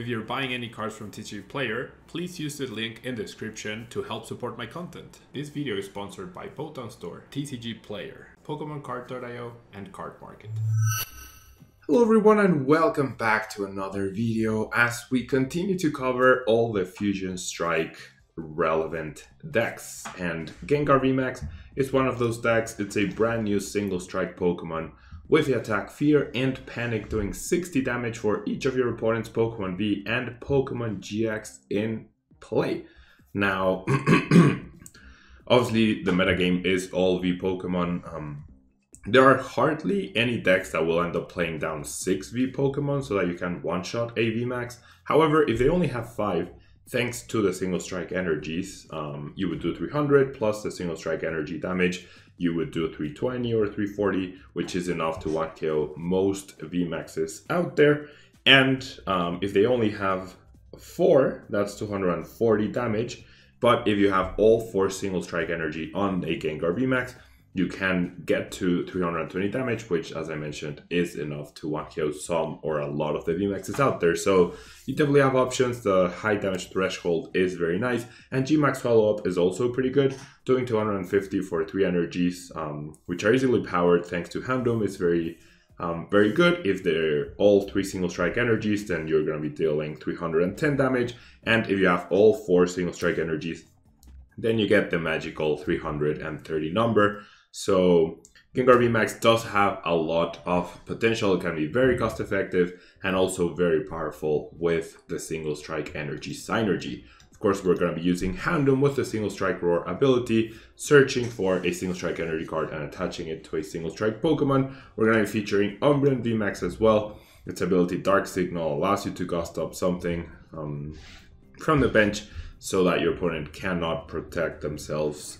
if you're buying any cards from TCG Player, please use the link in the description to help support my content. This video is sponsored by Botan Store, TCG Player, PokemonCard.io, and Card Market. Hello everyone and welcome back to another video as we continue to cover all the Fusion Strike relevant decks. And Gengar VMAX is one of those decks. It's a brand new single strike Pokemon with the attack Fear and Panic, doing 60 damage for each of your opponent's Pokemon V and Pokemon GX in play. Now, obviously the metagame is all V Pokemon. There are hardly any decks that will end up playing down 6 V Pokemon so that you can one-shot a VMAX. However, if they only have 5, thanks to the single strike energies, you would do 300 plus the single strike energy damage. You would do 320 or 340, which is enough to 1-KO most VMAXs out there. And if they only have 4, that's 240 damage. But if you have all 4 single strike energy on a Gengar VMAX, you can get to 320 damage, which, as I mentioned, is enough to 1-KO some or a lot of the VMAXs out there. So you definitely have options. The high damage threshold is very nice. And Gmax follow-up is also pretty good, doing 250 for 3 energies, which are easily powered thanks to Houndoom. It's very good. If they're all 3 single strike energies, then you're going to be dealing 310 damage. And if you have all 4 single strike energies, then you get the magical 330 number. So Gengar VMAX does have a lot of potential. It can be very cost effective and also very powerful with the single strike energy synergy. Of course, we're going to be using Houndoom with the single strike roar ability, searching for a single strike energy card and attaching it to a single strike Pokemon. We're going to be featuring Umbreon VMAX as well. Its ability Dark Signal allows you to gust up something from the bench so that your opponent cannot protect themselves.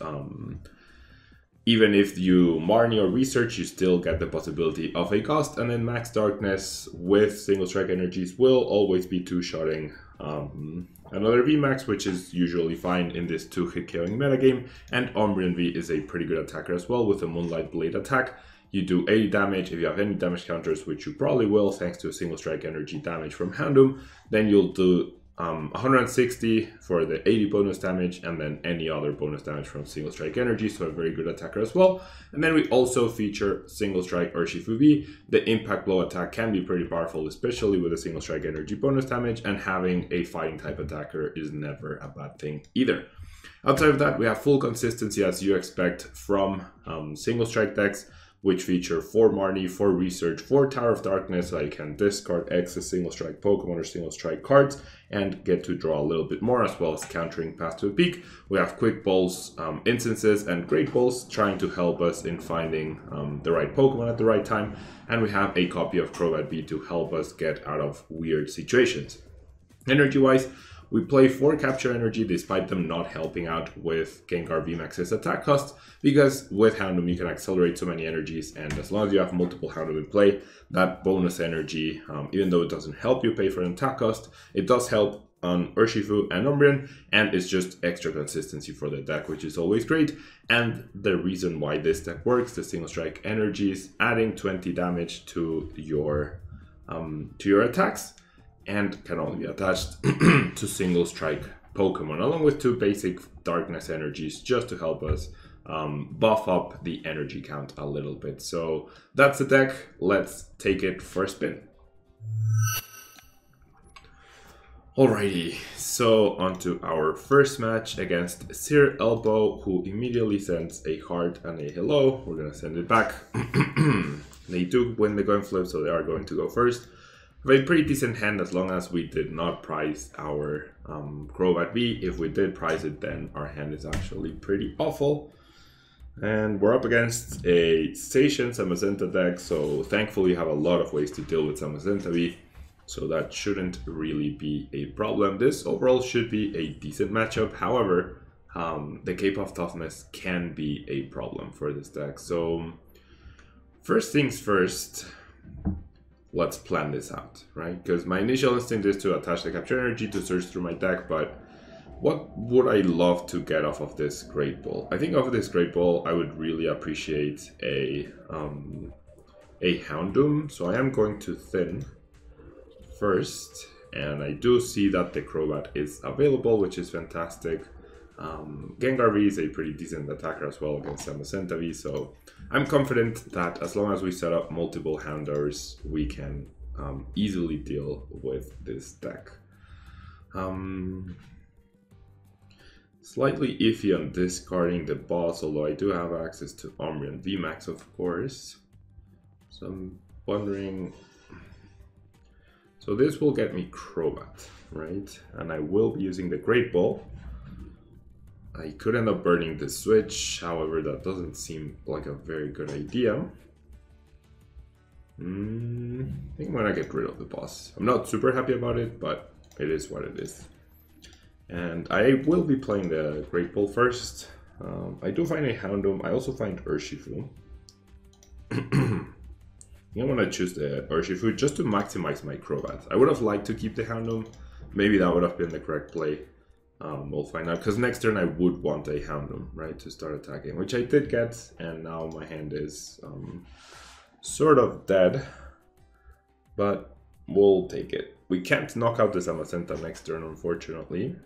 Even if you Marnie or Research, you still get the possibility of a Gust. And then Max Darkness with single strike energies will always be two-shotting another VMAX, which is usually fine in this 2-hit killing metagame. And Umbreon V is a pretty good attacker as well with a Moonlight Blade attack. You do 80 damage. If you have any damage counters, which you probably will thanks to a single strike energy damage from Houndoom, then you'll do 160 for the 80 bonus damage and then any other bonus damage from single strike energy, so a very good attacker as well. And then we also feature single strike Urshifu V. The impact blow attack can be pretty powerful, especially with a single strike energy bonus damage, and having a fighting type attacker is never a bad thing either. Outside of that, we have full consistency as you expect from single strike decks, which feature 4 Marnie, 4 Research, 4 Tower of Darkness, so you can discard excess single strike Pokemon or single strike cards and get to draw a little bit more, as well as countering Path to a Peak. We have Quick Balls, Instances, and Great Balls trying to help us in finding the right Pokemon at the right time. And we have a copy of Crobat B to help us get out of weird situations. Energy-wise, we play 4 Capture Energy despite them not helping out with Gengar VMAX's attack cost, because with Houndoom you can accelerate so many energies, and as long as you have multiple Houndoom in play, that bonus energy, even though it doesn't help you pay for an attack cost, it does help on Urshifu and Umbreon, and it's just extra consistency for the deck, which is always great. And the reason why this deck works, the single strike energies, adding 20 damage to your attacks, and can only be attached to single strike Pokemon, along with 2 basic darkness energies just to help us buff up the energy count a little bit. So that's the deck. Let's take it for a spin. Alrighty, so onto our first match against Sir Elbow, who immediately sends a heart and a hello. We're gonna send it back. They do win the coin flip, so they are going to go first. A pretty decent hand as long as we did not prize our Crobat V. If we did prize it, then our hand is actually pretty awful. And we're up against a Station Zamazenta deck, so thankfully you have a lot of ways to deal with Zamazenta V, so that shouldn't really be a problem. This overall should be a decent matchup. However, the K-Pop toughness can be a problem for this deck. So first things first, let's plan this out, right? Because my initial instinct is to attach the Capture Energy to search through my deck, but what would I love to get off of this Great Ball? I think off of this Great Ball, I would really appreciate a Houndoom. So I am going to thin first And I do see that the Crobat is available, which is fantastic. Gengar V is a pretty decent attacker as well against Zamazenta V, so I'm confident that as long as we set up multiple Houndours, we can easily deal with this deck. Slightly iffy on discarding the boss, although I do have access to Umbreon VMAX, of course. So I'm wondering... So this will get me Crobat, right? And I will be using the Great Ball. I could end up burning the switch, however that doesn't seem like a very good idea. I think I'm gonna get rid of the boss. I'm not super happy about it, but it is what it is. And I will be playing the Great Ball first. I do find a Houndoom. I also find Urshifu. I'm gonna choose the Urshifu just to maximize my Crobat. I would have liked to keep the Houndoom. Maybe that would have been the correct play. We'll find out, because next turn I would want a Houndoom, right, to start attacking, which I did get, and now my hand is sort of dead, but we'll take it. We can't knock out the Zamazenta next turn, unfortunately.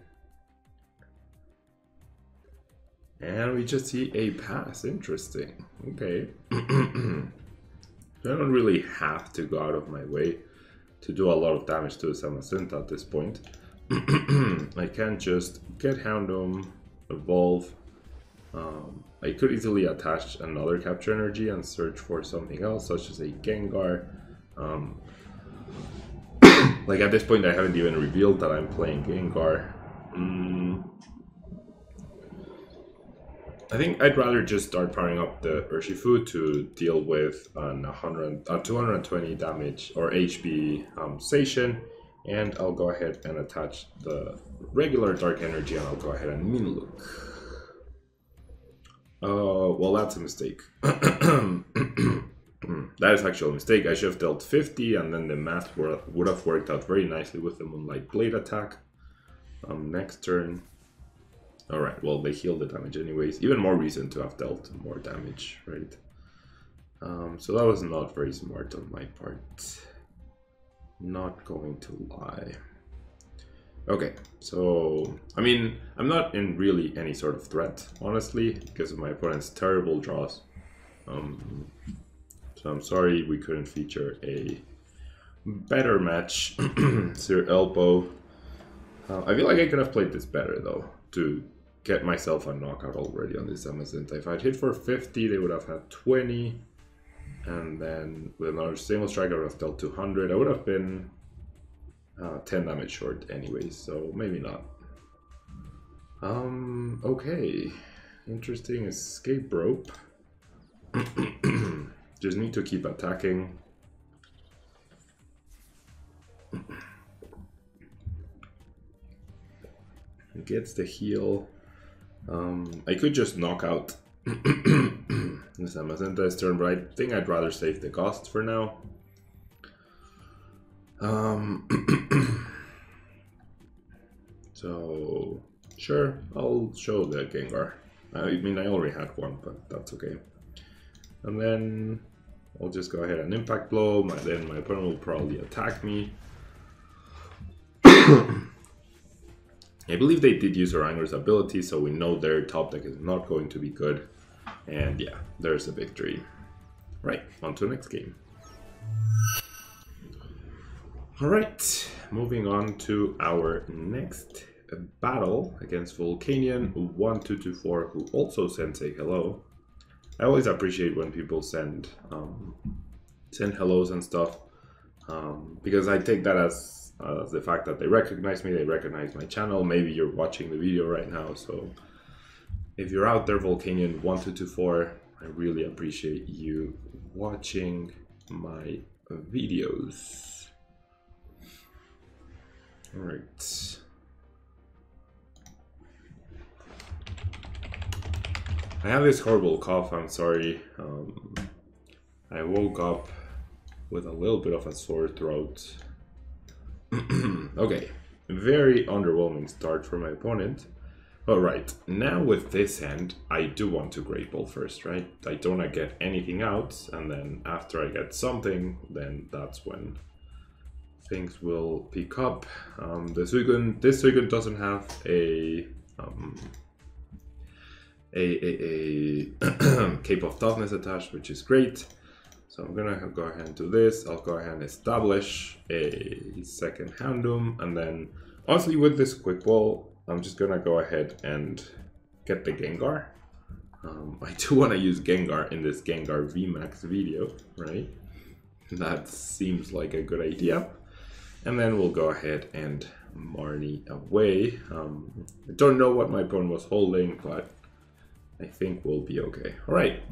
And we just see a pass. Interesting. Okay. I don't really have to go out of my way to do a lot of damage to the Zamazenta at this point. I can just get Houndoom, evolve. I could easily attach another Capture Energy and search for something else, such as a Gengar. Like at this point I haven't even revealed that I'm playing Gengar. I think I'd rather just start powering up the Urshifu to deal with an 220 damage or HP Zacian, and I'll go ahead and attach the regular Dark Energy, and I'll go ahead and Minlook. Well, that's a mistake. That is actually a mistake. I should have dealt 50, and then the math would have worked out very nicely with the Moonlight Blade attack. Next turn. Alright, well, they heal the damage anyways. Even more reason to have dealt more damage, right? So that was not very smart on my part. Not going to lie. Okay, so, I mean, I'm not in really any sort of threat, honestly, because of my opponent's terrible draws. So I'm sorry we couldn't feature a better match. Sir Elbow. I feel like I could have played this better, though, to get myself a knockout already on this Zamazenta. If I'd hit for 50, they would have had 20. And then with another single strike, I would have dealt 200. I would have been 10 damage short anyways, so maybe not. Okay. Interesting escape rope. Just need to keep attacking. Gets the heal. I could just knock out this Zamazenta's turn, but I think I'd rather save the cost for now. So sure, I'll show the Gengar. I mean, I already had one, but that's okay. And then I'll just go ahead and Impact Blow. Then my opponent will probably attack me. I believe they did use Orangur's ability, so we know their top deck is not going to be good. And yeah, there's a victory. Right, on to the next game. Alright, moving on to our next battle against Volcanion1224, who also sends a hello. I always appreciate when people send hellos and stuff, because I take that as the fact that they recognize me, they recognize my channel. Maybe you're watching the video right now, so if you're out there, Volcanion1224, I really appreciate you watching my videos. Alright. I have this horrible cough, I'm sorry. I woke up with a little bit of a sore throat. Okay, very underwhelming start for my opponent. Alright, now with this hand, I do want to Great Ball first, right? I don't want to get anything out, and then after I get something, then that's when things will pick up. This Suicune doesn't have a Cape of Toughness attached, which is great. So I'm gonna go ahead and do this. I'll go ahead and establish a second Houndoom, and then honestly with this Quick Ball, I'm just gonna go ahead and get the Gengar. I do want to use Gengar in this Gengar VMAX video, right? That seems like a good idea. And then we'll go ahead and Marnie away. I don't know what my opponent was holding, but I think we'll be okay. All right.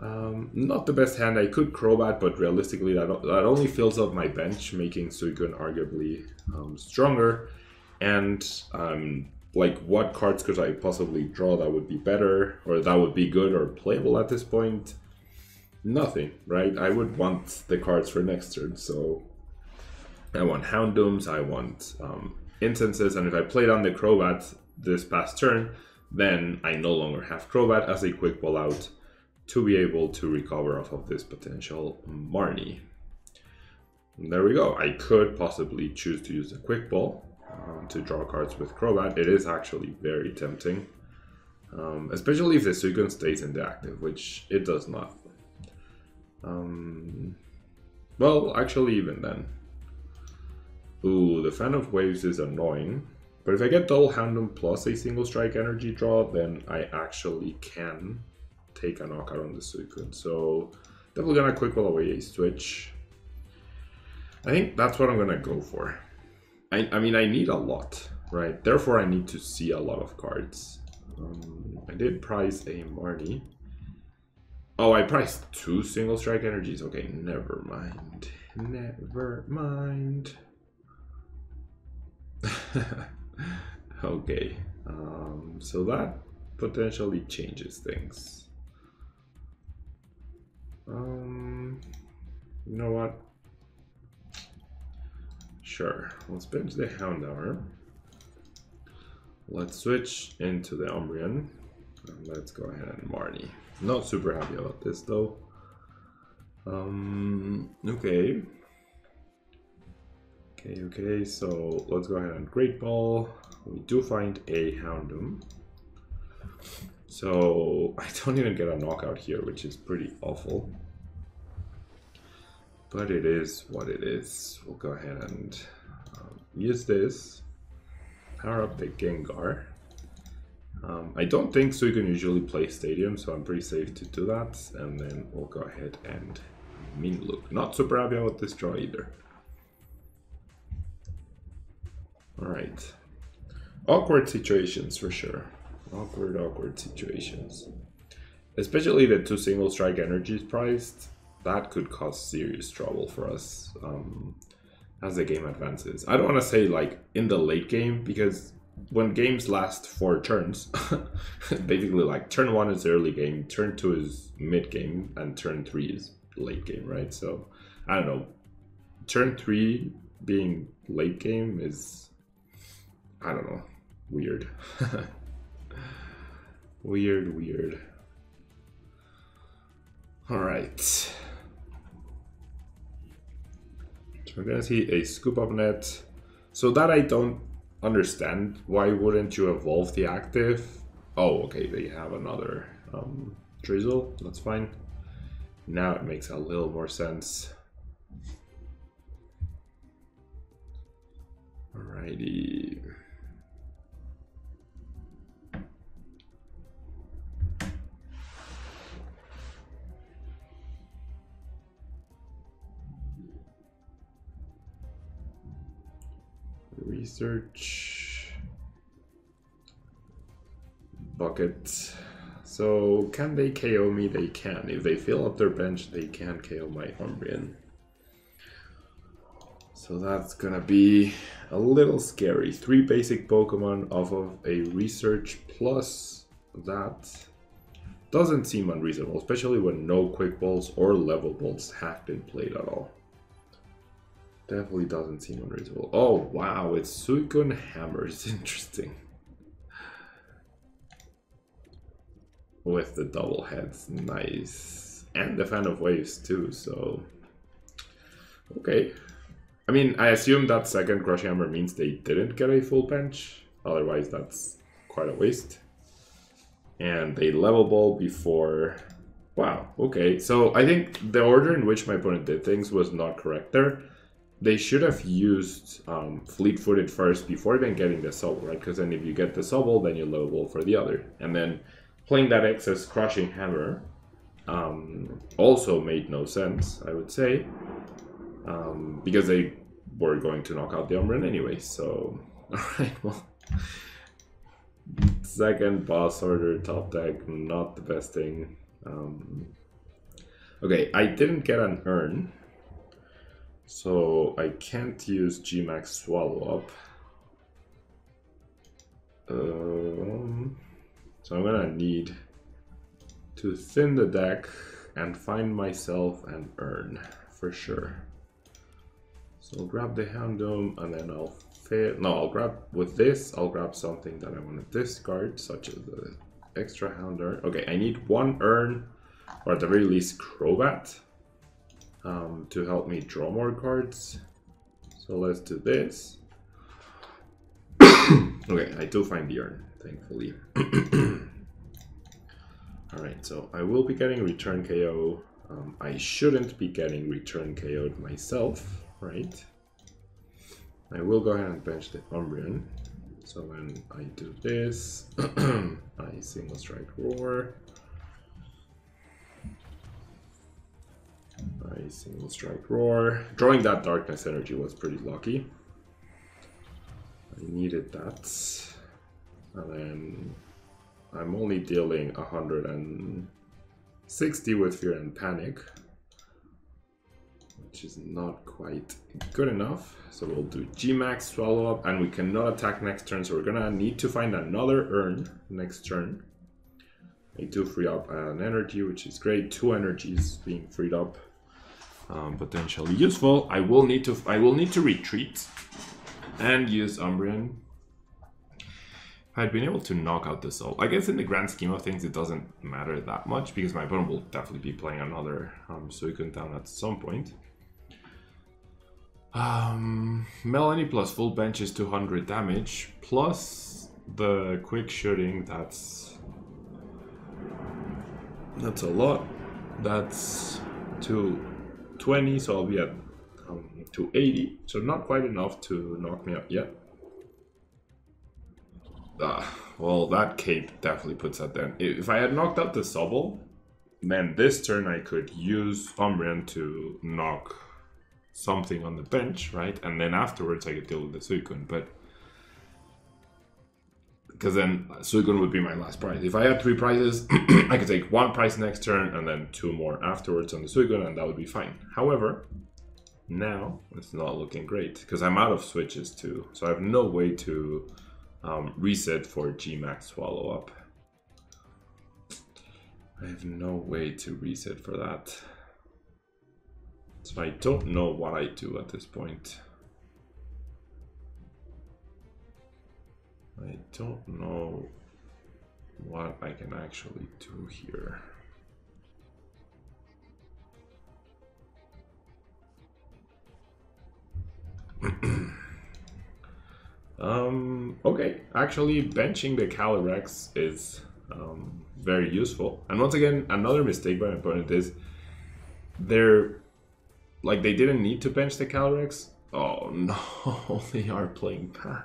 Not the best hand. I could Crobat, but realistically that only fills up my bench, making Suicune arguably stronger. And like, what cards could I possibly draw that would be better, or that would be good or playable at this point? Nothing, right? I would want the cards for next turn, so I want Houndooms, I want Instances, and if I played on the Crobat this past turn, then I no longer have Crobat as a Quick Ball out to be able to recover off of this potential Marnie. And there we go. I could possibly choose to use the Quick Ball to draw cards with Crobat. It is actually very tempting, especially if the Suicune stays in the active, which it does not. Well, actually, even then. Ooh, the Fan of Waves is annoying, but if I get double Houndoom plus a single strike energy draw, then I actually can take a knockout on the Suicune. So definitely gonna Quick Ball away a switch. I think that's what I'm gonna go for. I mean, I need a lot, right? Therefore, I need to see a lot of cards. I did price a Marnie. Oh, I priced 2 single strike energies. Okay, never mind. Never mind. Okay, so that potentially changes things. You know what? Sure, let's bench the Houndour. Let's switch into the Umbreon. And let's go ahead and Marnie. Not super happy about this though. Okay. Okay, so let's go ahead and Great Ball. We do find a Houndoom. So I don't even get a knockout here, which is pretty awful. But it is what it is. We'll go ahead and use this. Power up the Gengar. I don't think Suicune usually plays Stadium, so I'm pretty safe to do that. And then we'll go ahead and Minlook. Not super happy about this draw either. Alright. Awkward situations for sure. Awkward situations. Especially the 2 single strike energies priced. That could cause serious trouble for us as the game advances. I don't want to say like in the late game, because when games last 4 turns, basically like turn 1 is early game, turn 2 is mid game, and turn 3 is late game, right? So I don't know. Turn 3 being late game is, I don't know, weird. Weird. All right. We're gonna see a Scoop Up Net. So that I don't understand. Why wouldn't you evolve the active? Oh, okay, they have another Drizzle. That's fine. Now it makes a little more sense. Alrighty. Research bucket. So can they KO me? They can. If they fill up their bench, they can KO my Umbreon. So that's gonna be a little scary. 3 basic Pokemon off of a research plus that doesn't seem unreasonable, especially when no Quick Balls or Level Balls have been played at all. Definitely doesn't seem unreasonable. Oh wow, it's Suicune Hammers. Interesting. With the double heads, nice. And the Fan of Waves too, so okay. I mean, I assume that second Crushing Hammer means they didn't get a full bench. Otherwise, that's quite a waste. And they level ball before... Wow, okay. So I think the order in which my opponent did things was not correct there. They should have used Fleet-footed first before even getting the Sobble, right? Because then if you get the Sobble, then you level ball for the other. And then playing that excess Crushing Hammer also made no sense, I would say. Because they were going to knock out the Umbreon anyway, so... Alright, well... Second boss order, top deck, not the best thing. Okay, I didn't get an Urn, so I can't use Gmax Swallow Up. So I'm gonna need to thin the deck and find myself an Urn, for sure. So I'll grab the Houndoom and then I'll I'll grab, with this, I'll grab something that I want to discard, such as the extra Hound Urn. Okay, I need one Urn, or at the very least Crobat, to help me draw more cards. So let's do this. Okay, I do find the Urn, thankfully. Alright, so I will be getting Return KO. I shouldn't be getting Return KO'd myself, right? I will go ahead and bench the Umbreon. So when I do this, I Single Strike Roar. I Single Strike Roar. Drawing that Darkness Energy was pretty lucky. I needed that. And then I'm only dealing 160 with Fear and Panic, which is not quite good enough. So we'll do Gmax, Swallow Up, and we cannot attack next turn, so we're gonna need to find another Urn next turn. I do free up an energy, which is great. 2 energies being freed up, potentially useful. I will need to retreat and use Umbreon. If I'd been able to knock out the Soul, I guess in the grand scheme of things it doesn't matter that much, because my opponent will definitely be playing another Suicune down at some point. Melanie plus full bench is 200 damage, plus the quick shooting, that's a lot. That's 220, so I'll be at 280, so not quite enough to knock me out yet. Well, that cape definitely puts that down. If I had knocked out the Sobble, then this turn I could use Umbreon to knock something on the bench, right? And then afterwards I could deal with the Suicune, but because then Suicune would be my last prize. If I had 3 prizes, I could take 1 prize next turn and then 2 more afterwards on the Suicune, and that would be fine. However, now it's not looking great because I'm out of switches too, so I have no way to reset for Gmax Swallow Up. I have no way to reset for that. So I don't know what I do at this point. I don't know what I can actually do here. Okay, actually benching the Calyrex is very useful. And once again, another mistake by my opponent is they didn't need to bench the Calyrex. Oh no, they are playing bad.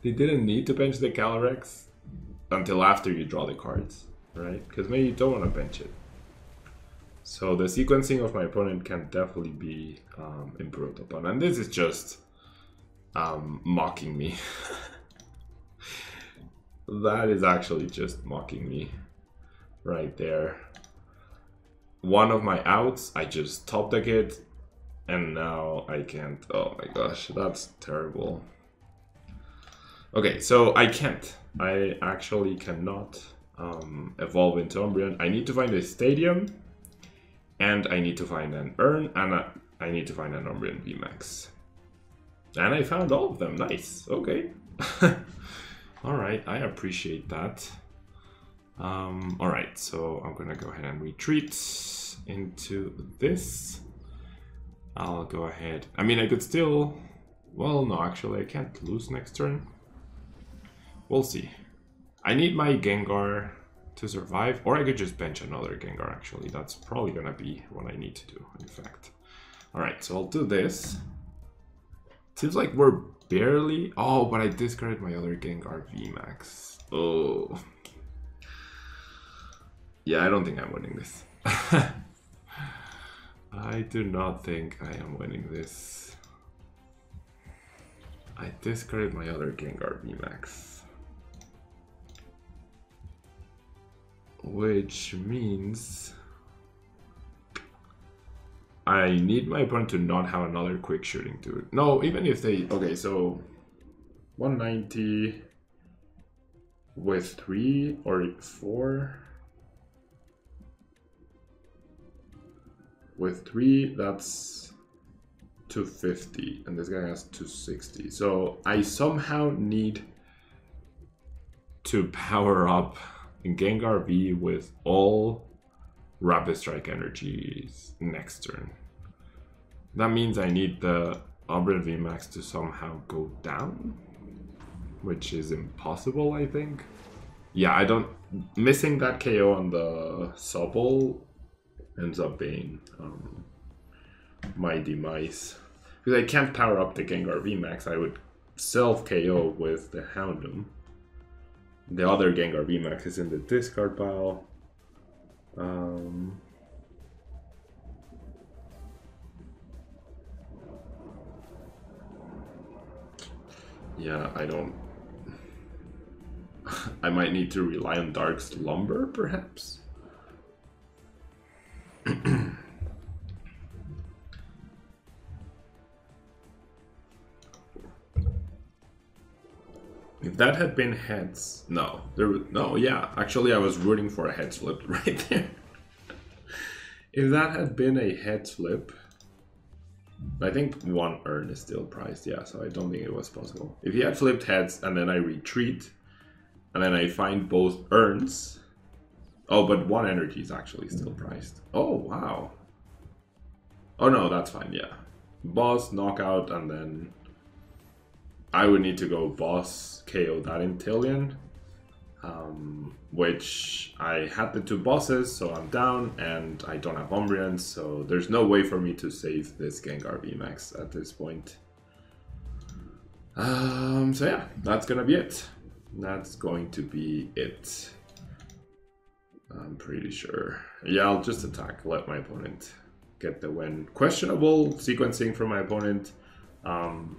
They didn't need to bench the Calyrex until after you draw the cards, right? Because maybe you don't want to bench it. So the sequencing of my opponent can definitely be improved upon. And this is just mocking me. That is actually just mocking me right there. One of my outs, I just top deck it, and now I can't. Oh my gosh, that's terrible. Okay, so I can't. I actually cannot evolve into Umbreon. I need to find a Stadium, and I need to find an Urn, and I need to find an Umbreon VMAX. And I found all of them. Nice. Okay. Alright, I appreciate that. Alright, so I'm gonna go ahead and retreat into this. I'll go ahead. I mean, I could still... Well, no, actually, I can't lose next turn. We'll see. I need my Gengar to survive, or I could just bench another Gengar, actually. That's probably gonna be what I need to do, in fact. Alright, so I'll do this. Seems like we're barely... Oh, but I discarded my other Gengar VMAX. Oh. Yeah, I don't think I'm winning this. I do not think I am winning this. I discarded my other Gengar VMAX. Which means... I need my opponent to not have another quick shooting dude. No, even if they... Okay, so... 190... with 3 or 4... With 3, that's 250, and this guy has 260. So I somehow need to power up Gengar V with all Rapid Strike energies next turn. That means I need the Umbreon VMAX to somehow go down, which is impossible, I think. Yeah, I don't... Missing that KO on the Sobble ends up being my demise. Because I can't power up the Gengar VMAX, I would self-KO with the Houndoom. The other Gengar VMAX is in the discard pile. Yeah, I don't... I might need to rely on Dark Slumber, perhaps? If that had been heads, no, yeah, actually I was rooting for a heads flip right there. If that had been a heads flip, I think 1 urn is still priced, yeah, so I don't think it was possible. If he had flipped heads and then I retreat, and then I find both urns, oh, but 1 energy is actually still priced. Oh, wow. Oh no, that's fine, yeah. Boss, knockout, and then I would need to go boss, KO that Inteleon, which I had the 2 bosses, so I'm down, and I don't have Umbreon, so there's no way for me to save this Gengar VMAX at this point. So yeah, that's gonna be it. That's going to be it. I'm pretty sure. Yeah, I'll just attack, let my opponent get the win. Questionable sequencing from my opponent.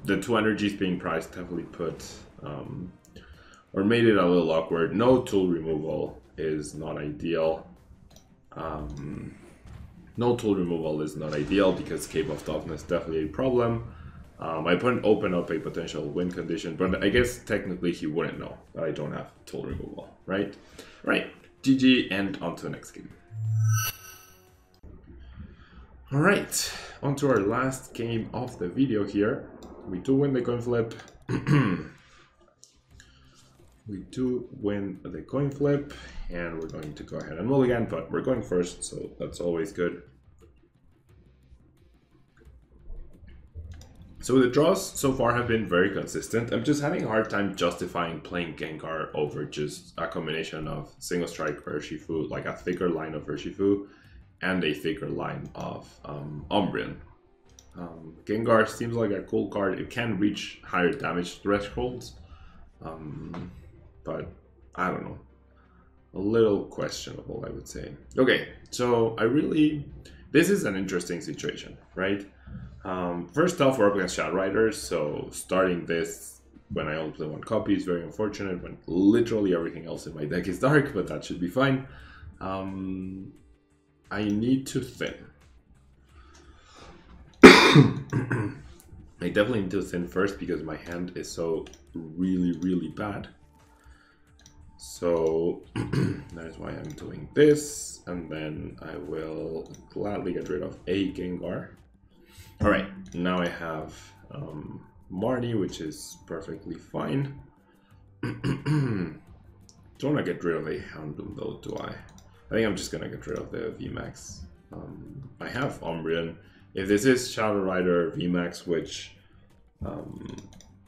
The 2 energies being priced heavily put, or made it a little awkward. No tool removal is not ideal. No tool removal is not ideal because Cape of Toughness is definitely a problem. My opponent opened up a potential win condition, but I guess technically he wouldn't know that I don't have tool removal, right? Right. GG, and on to the next game. Alright, on to our last game of the video here. We do win the coin flip. We do win the coin flip, and we're going to go ahead and mulligan, but we're going first, so that's always good. So the draws so far have been very consistent. I'm just having a hard time justifying playing Gengar over just a combination of single strike Urshifu, like a thicker line of Urshifu, and a thicker line of Umbreon. Gengar seems like a cool card. It can reach higher damage thresholds, but I don't know. A little questionable, I would say. Okay, so this is an interesting situation, right? First off, we're up against Shadow Riders, so starting this when I only play 1 copy is very unfortunate when literally everything else in my deck is dark, but that should be fine. I need to thin. I definitely need to thin first because my hand is so really bad. So that is why I'm doing this, and then I will gladly get rid of a Gengar. Alright, now I have Marnie, which is perfectly fine. Don't want to get rid of a Houndoom though, do I? I think I'm just gonna get rid of the VMAX. I have Umbreon. If this is Shadow Rider VMAX, which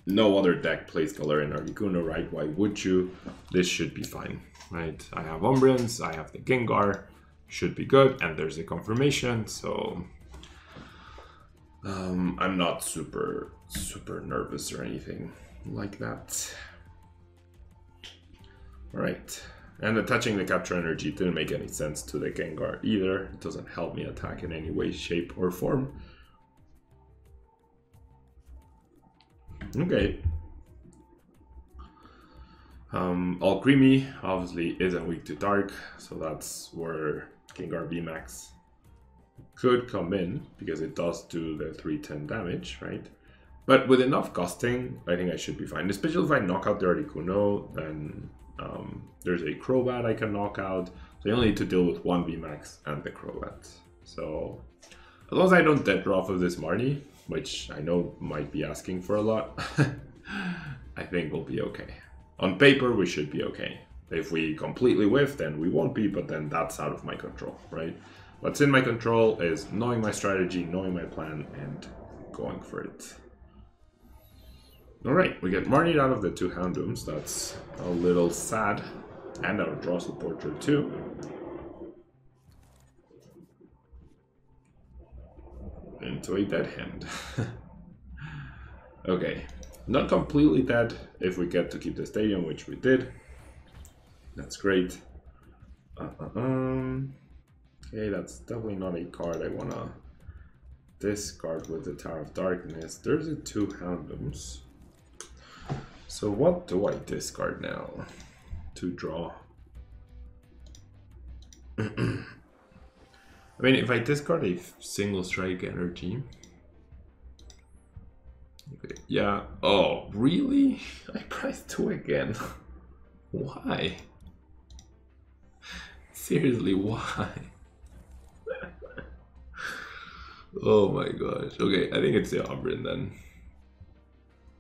no other deck plays Galarian Articuno, right? Why would you? This should be fine, right? I have Umbreons, I have the Gengar, should be good, and there's a confirmation, so I'm not super nervous or anything like that. All right, and attaching the Capture Energy didn't make any sense to the Gengar either. It doesn't help me attack in any way, shape, or form. Okay. All Creamy obviously isn't weak to Dark, so that's where Gengar VMAX could come in, because it does do the 310 damage, right? But with enough gusting, I think I should be fine. Especially if I knock out the Articuno, then there's a Crobat I can knock out. So I only need to deal with one VMAX and the Crobat. So as long as I don't dead draw off of this Marnie, which I know might be asking for a lot, I think we'll be okay. On paper, we should be okay. If we completely whiff, then we won't be, but then that's out of my control, right? What's in my control is knowing my strategy, knowing my plan, and going for it. Alright, we get Marnie out of the 2 Houndooms. That's a little sad. And our draw supporter too. Into a dead hand. Okay, not completely dead if we get to keep the stadium, which we did. That's great. Okay, that's definitely not a card I wanna discard with the Tower of Darkness. There's a 2 Houndooms. So what do I discard now to draw? I mean, if I discard a single strike energy. Okay, yeah. Oh, really? I priced 2 again. Why? Seriously, why? Oh my gosh. Okay, I think it's the Umbreon then.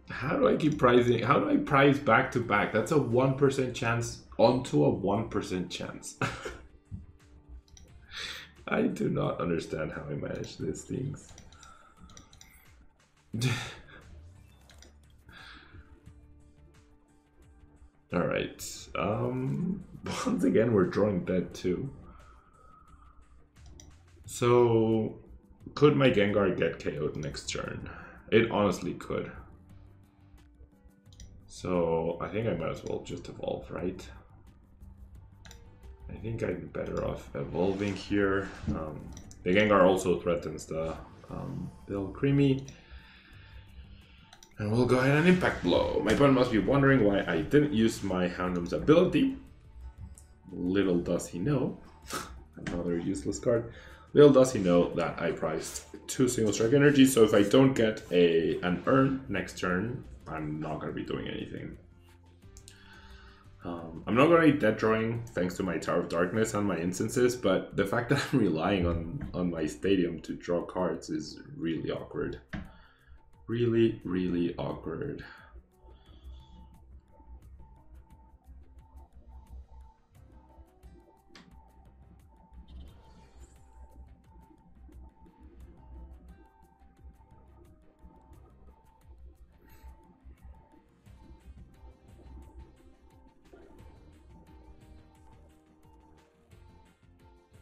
How do I keep pricing? How do I price back to back? That's a 1% chance onto a 1% chance. I do not understand how I manage these things. Alright. Once again, we're drawing dead too. So, could my Gengar get KO'd next turn? It honestly could. So, I think I might as well just evolve, right? I think I'm better off evolving here. The Gengar also threatens the Little Creamy. And we'll go ahead and Impact Blow. My opponent must be wondering why I didn't use my Houndoom's ability. Little does he know. Another useless card. Little does he know that I priced 2 single strike energies, so if I don't get an Urn next turn, I'm not going to be doing anything. I'm not going to be dead drawing thanks to my Tower of Darkness and my instances, but the fact that I'm relying on my stadium to draw cards is really awkward. Really, really awkward.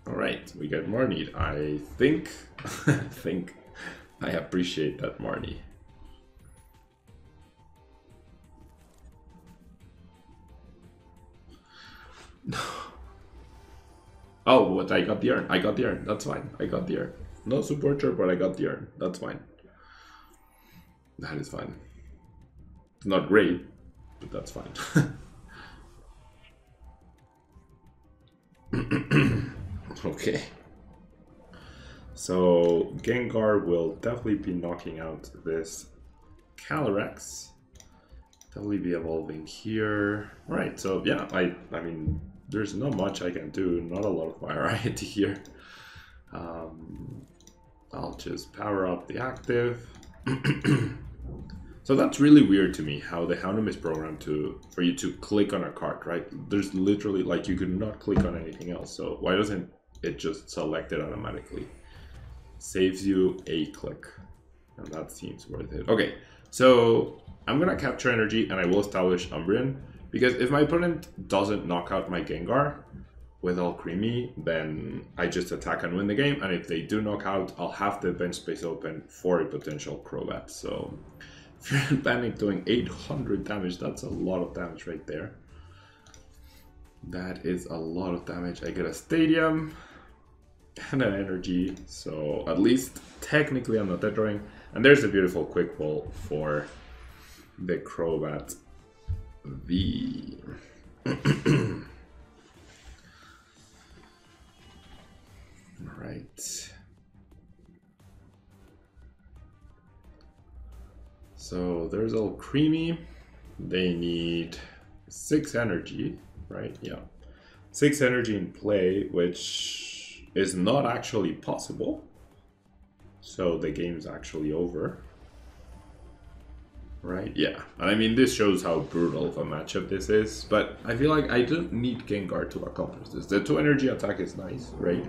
Alright, we get Marnie. I think I appreciate that Marnie. Oh, what? I got the Urn. I got the Urn. That's fine. I got the Urn. No supporter, but I got the Urn. That's fine. That is fine. It's not great, but that's fine. Okay. So Gengar will definitely be knocking out this Calyrex. Definitely be evolving here. Right, so yeah, I mean, there's not much I can do, not a lot of variety here. I'll just power up the active. So that's really weird to me, how the Houndoom is programmed for you to click on a card, right? There's literally, like, you could not click on anything else, so why doesn't it just select it automatically? saves you a click. And that seems worth it. Okay, so I'm gonna capture energy and I will establish Umbreon, because if my opponent doesn't knock out my Gengar with Alcremie, then I just attack and win the game, and if they do knock out, I'll have the bench space open for a potential Crobat. So if you're planning doing 800 damage, that's a lot of damage right there. That is a lot of damage. I get a Stadium and an energy, so at least technically I'm not dead drawing. And there's a beautiful quick ball for the Crobat V. Right. So there's Alcremie. They need 6 energy, right? Yeah. 6 energy in play, which is not actually possible. So the game's actually over. Right? Yeah. And I mean, this shows how brutal of a matchup this is. But I feel like I don't need Gengar to accomplish this. The 2 energy attack is nice, right?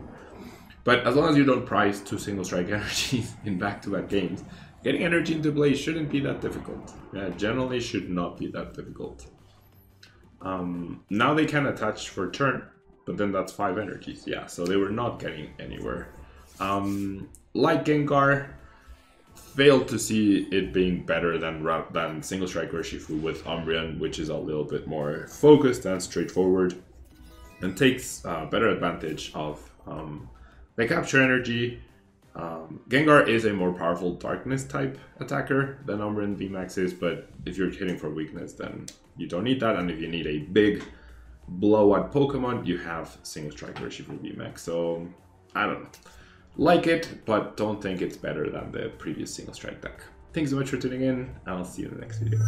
But as long as you don't price 2 single strike energies in back-to-back games, getting energy into play shouldn't be that difficult. Generally should not be that difficult. Now they can attach for turn, but then that's 5 energies. Yeah, so they were not getting anywhere. Like Gengar, failed to see it being better than single strike Urshifu with Umbreon, which is a little bit more focused and straightforward, and takes better advantage of the capture energy. Gengar is a more powerful darkness type attacker than Umbreon VMAX is, but if you're hitting for weakness, then you don't need that. And if you need a big blowout Pokemon, you have single strike Urshifu VMAX. So I don't know. Like it, but don't think it's better than the previous single strike deck. Thanks so much for tuning in, and I'll see you in the next video.